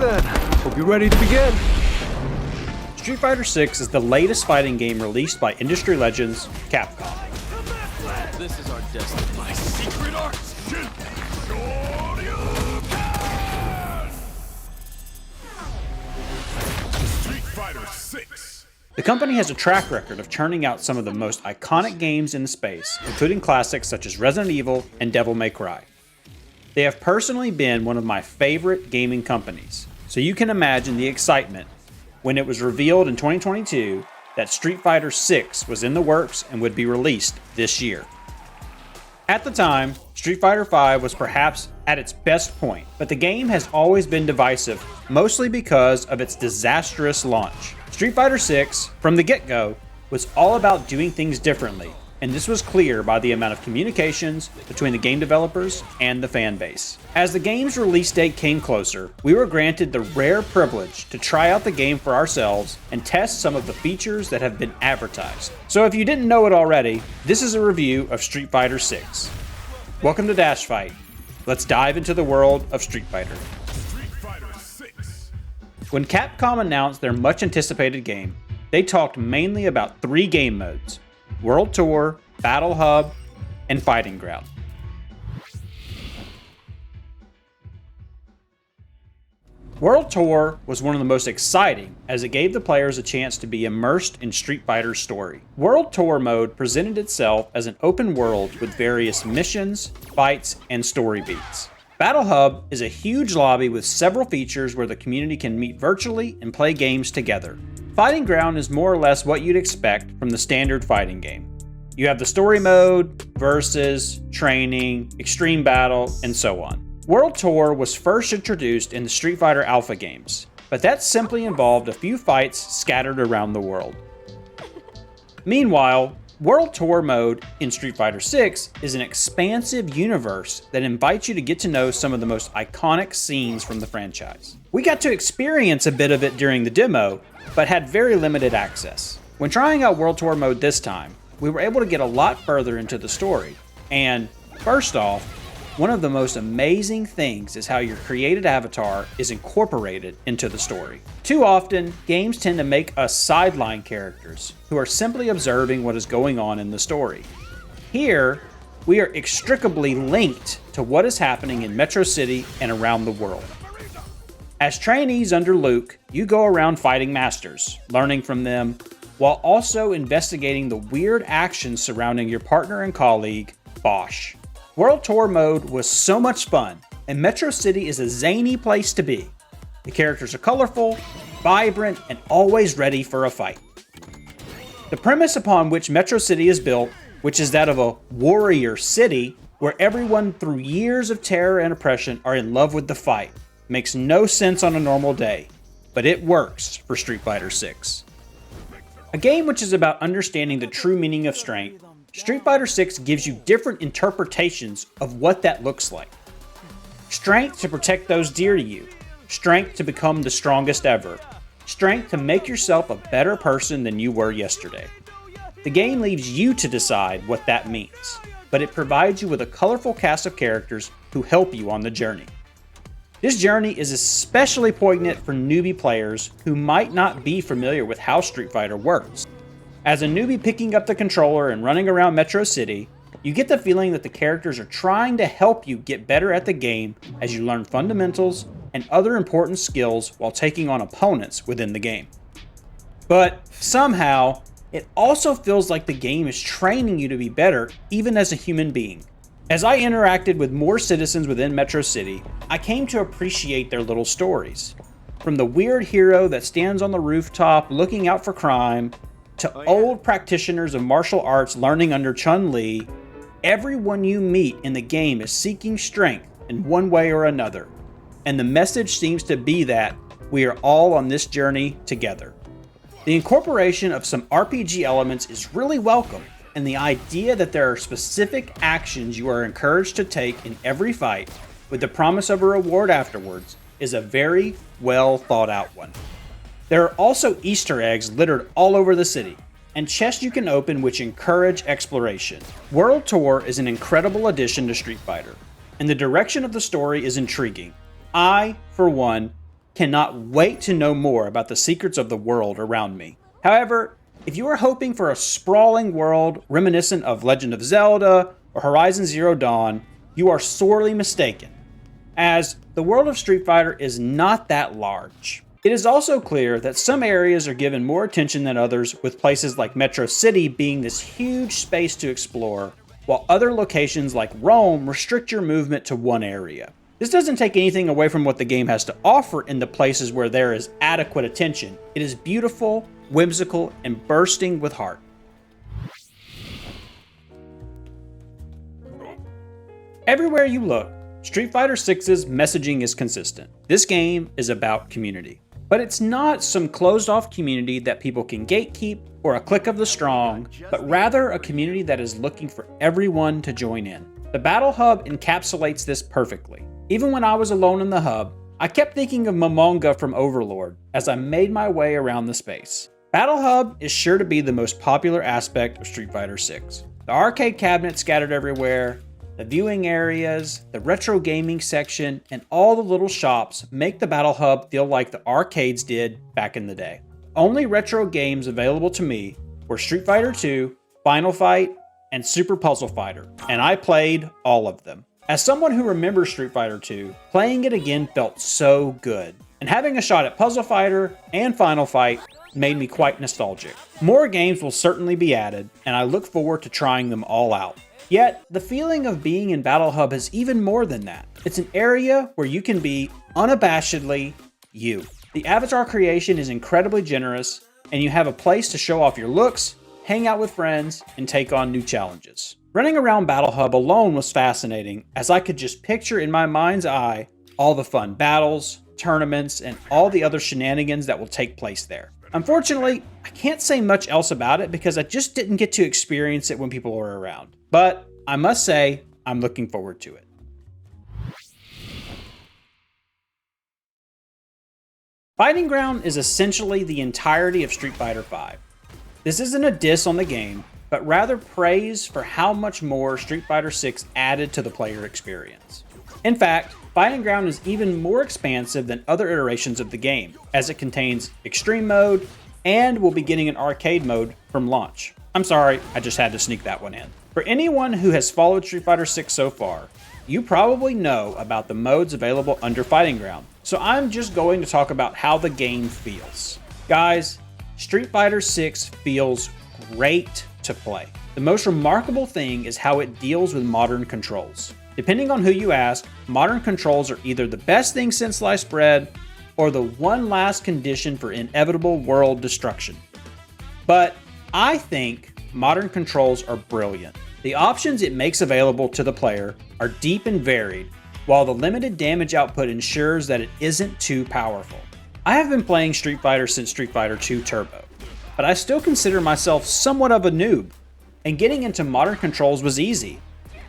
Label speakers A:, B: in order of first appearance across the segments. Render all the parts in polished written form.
A: then, hope you're ready to begin.
B: Street Fighter VI is the latest fighting game released by industry legends Capcom.
C: This is our destiny. My secret art. Street Fighter VI.
B: The company has a track record of churning out some of the most iconic games in the space, including classics such as Resident Evil and Devil May Cry. They have personally been one of my favorite gaming companies, so you can imagine the excitement when it was revealed in 2022 that Street Fighter VI was in the works and would be released this year. At the time, Street Fighter V was perhaps at its best point, but the game has always been divisive, mostly because of its disastrous launch. Street Fighter VI, from the get-go, was all about doing things differently, and this was clear by the amount of communications between the game developers and the fan base. As the game's release date came closer, we were granted the rare privilege to try out the game for ourselves and test some of the features that have been advertised. So if you didn't know it already, this is a review of Street Fighter VI. Welcome to DashFight. Let's dive into the world of Street Fighter. When Capcom announced their much anticipated game, they talked mainly about 3 game modes: World Tour, Battle Hub, and Fighting Ground. World Tour was one of the most exciting as it gave the players a chance to be immersed in Street Fighter's story. World Tour mode presented itself as an open world with various missions, fights, and story beats. Battle Hub is a huge lobby with several features where the community can meet virtually and play games together. Fighting Ground is more or less what you'd expect from the standard fighting game. You have the story mode, versus, training, extreme battle, and so on. World Tour was first introduced in the Street Fighter Alpha games, but that simply involved a few fights scattered around the world. Meanwhile, World Tour mode in Street Fighter VI is an expansive universe that invites you to get to know some of the most iconic scenes from the franchise. We got to experience a bit of it during the demo, but had very limited access. When trying out World Tour mode this time, we were able to get a lot further into the story. And first off, one of the most amazing things is how your created avatar is incorporated into the story. Too often, games tend to make us sideline characters who are simply observing what is going on in the story. Here, we are inextricably linked to what is happening in Metro City and around the world. As trainees under Luke, you go around fighting masters, learning from them, while also investigating the weird actions surrounding your partner and colleague, Bosch. World Tour mode was so much fun, and Metro City is a zany place to be. The characters are colorful, vibrant, and always ready for a fight. The premise upon which Metro City is built, which is that of a warrior city where everyone through years of terror and oppression are in love with the fight, makes no sense on a normal day, but it works for Street Fighter VI. A game which is about understanding the true meaning of strength, Street Fighter VI gives you different interpretations of what that looks like. Strength to protect those dear to you, strength to become the strongest ever, strength to make yourself a better person than you were yesterday. The game leaves you to decide what that means, but it provides you with a colorful cast of characters who help you on the journey. This journey is especially poignant for newbie players who might not be familiar with how Street Fighter works. As a newbie picking up the controller and running around Metro City, you get the feeling that the characters are trying to help you get better at the game as you learn fundamentals and other important skills while taking on opponents within the game. But somehow, it also feels like the game is training you to be better even as a human being. As I interacted with more citizens within Metro City, I came to appreciate their little stories. From the weird hero that stands on the rooftop looking out for crime, to old practitioners of martial arts learning under Chun-Li, everyone you meet in the game is seeking strength in one way or another. And the message seems to be that we are all on this journey together. The incorporation of some RPG elements is really welcome, and the idea that there are specific actions you are encouraged to take in every fight with the promise of a reward afterwards is a very well thought out one. There are also Easter eggs littered all over the city, and chests you can open which encourage exploration. World Tour is an incredible addition to Street Fighter, and the direction of the story is intriguing. I, for one, Cannot wait to know more about the secrets of the world around me. However, if you are hoping for a sprawling world reminiscent of Legend of Zelda or Horizon Zero Dawn, you are sorely mistaken, as the world of Street Fighter is not that large. It is also clear that some areas are given more attention than others, with places like Metro City being this huge space to explore, while other locations like Rome restrict your movement to one area. This doesn't take anything away from what the game has to offer in the places where there is adequate attention. It is beautiful, whimsical, and bursting with heart. Everywhere you look, Street Fighter 6's messaging is consistent. This game is about community. But it's not some closed-off community that people can gatekeep or a clique of the strong, but rather a community that is looking for everyone to join in. The Battle Hub encapsulates this perfectly. Even when I was alone in the hub, I kept thinking of Momonga from Overlord as I made my way around the space. Battle Hub is sure to be the most popular aspect of Street Fighter 6. The arcade cabinets scattered everywhere, the viewing areas, the retro gaming section, and all the little shops make the Battle Hub feel like the arcades did back in the day. Only retro games available to me were Street Fighter 2, Final Fight, and Super Puzzle Fighter, and I played all of them. As someone who remembers Street Fighter 2, playing it again felt so good, and having a shot at Puzzle Fighter and Final Fight made me quite nostalgic. More games will certainly be added, and I look forward to trying them all out. Yet, the feeling of being in Battle Hub is even more than that. It's an area where you can be unabashedly you. The avatar creation is incredibly generous, and you have a place to show off your looks, hang out with friends, and take on new challenges. Running around Battle Hub alone was fascinating, as I could just picture in my mind's eye all the fun battles, tournaments, and all the other shenanigans that will take place there. Unfortunately, I can't say much else about it because I just didn't get to experience it when people were around. But I must say, I'm looking forward to it. Fighting Ground is essentially the entirety of Street Fighter V. This isn't a diss on the game, but rather praise for how much more Street Fighter 6 added to the player experience. In fact, Fighting Ground is even more expansive than other iterations of the game, as it contains Extreme Mode and will be getting an Arcade Mode from launch. I'm sorry, I just had to sneak that one in. For anyone who has followed Street Fighter 6 so far, you probably know about the modes available under Fighting Ground, so I'm just going to talk about how the game feels. Guys, Street Fighter 6 feels great to play. The most remarkable thing is how it deals with modern controls. Depending on who you ask, modern controls are either the best thing since sliced bread or the one last condition for inevitable world destruction. But I think modern controls are brilliant. The options it makes available to the player are deep and varied, while the limited damage output ensures that it isn't too powerful. I have been playing Street Fighter since Street Fighter 2 Turbo, but I still consider myself somewhat of a noob, and getting into modern controls was easy.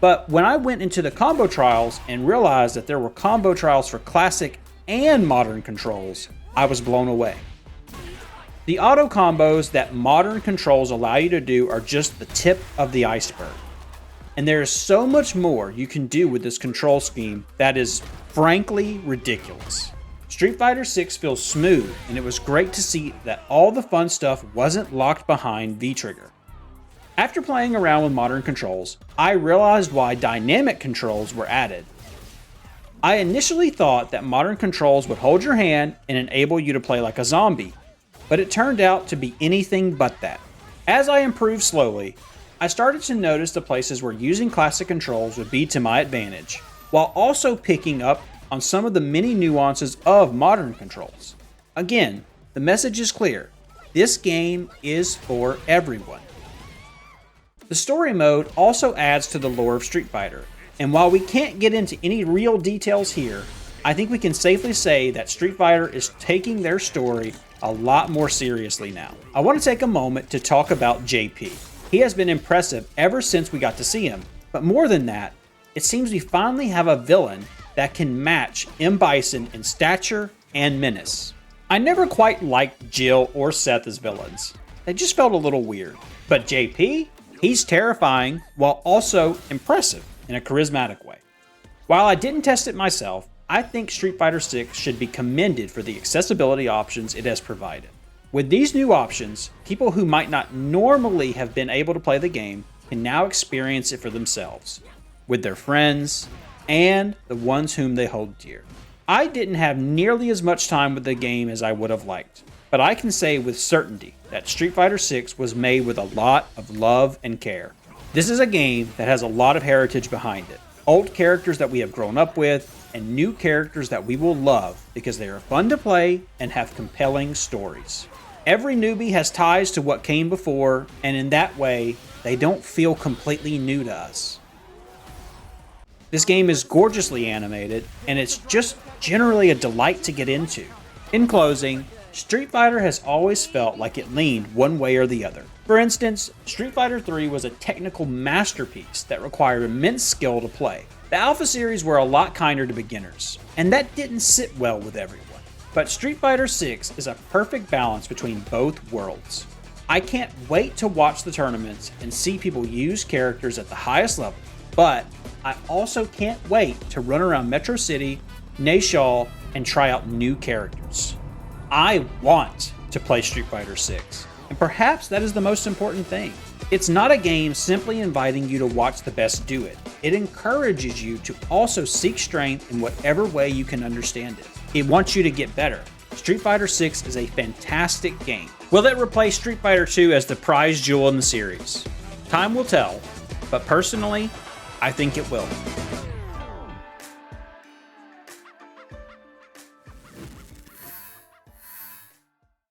B: But when I went into the combo trials and realized that there were combo trials for classic and modern controls, I was blown away. The auto combos that modern controls allow you to do are just the tip of the iceberg. And there is so much more you can do with this control scheme that is frankly ridiculous. Street Fighter 6 feels smooth, and it was great to see that all the fun stuff wasn't locked behind V-Trigger. After playing around with modern controls, I realized why dynamic controls were added. I initially thought that modern controls would hold your hand and enable you to play like a zombie, but it turned out to be anything but that. As I improved slowly, I started to notice the places where using classic controls would be to my advantage, while also picking up on some of the many nuances of modern controls. Again, the message is clear. This game is for everyone. The story mode also adds to the lore of Street Fighter, and while we can't get into any real details here, I think we can safely say that Street Fighter is taking their story a lot more seriously now. I want to take a moment to talk about JP. He has been impressive ever since we got to see him, but more than that, it seems we finally have a villain that can match M. Bison in stature and menace. I never quite liked Jill or Seth as villains. They just felt a little weird. But JP? He's terrifying while also impressive in a charismatic way. While I didn't test it myself, I think Street Fighter 6 should be commended for the accessibility options it has provided. With these new options, people who might not normally have been able to play the game can now experience it for themselves, with their friends, and the ones whom they hold dear. I didn't have nearly as much time with the game as I would have liked, but I can say with certainty that Street Fighter 6 was made with a lot of love and care. This is a game that has a lot of heritage behind it. Old characters that we have grown up with, and new characters that we will love because they are fun to play and have compelling stories. Every newbie has ties to what came before, and in that way, they don't feel completely new to us. This game is gorgeously animated, and it's just generally a delight to get into. In closing, Street Fighter has always felt like it leaned one way or the other. For instance, Street Fighter 3 was a technical masterpiece that required immense skill to play. The Alpha series were a lot kinder to beginners, and that didn't sit well with everyone. But Street Fighter 6 is a perfect balance between both worlds. I can't wait to watch the tournaments and see people use characters at the highest level, but I also can't wait to run around Metro City, Nashal, and try out new characters. I want to play Street Fighter 6, and perhaps that is the most important thing. It's not a game simply inviting you to watch the best do it. It encourages you to also seek strength in whatever way you can understand it. It wants you to get better. Street Fighter 6 is a fantastic game. Will it replace Street Fighter 2 as the prize jewel in the series? Time will tell, but personally, I think it will.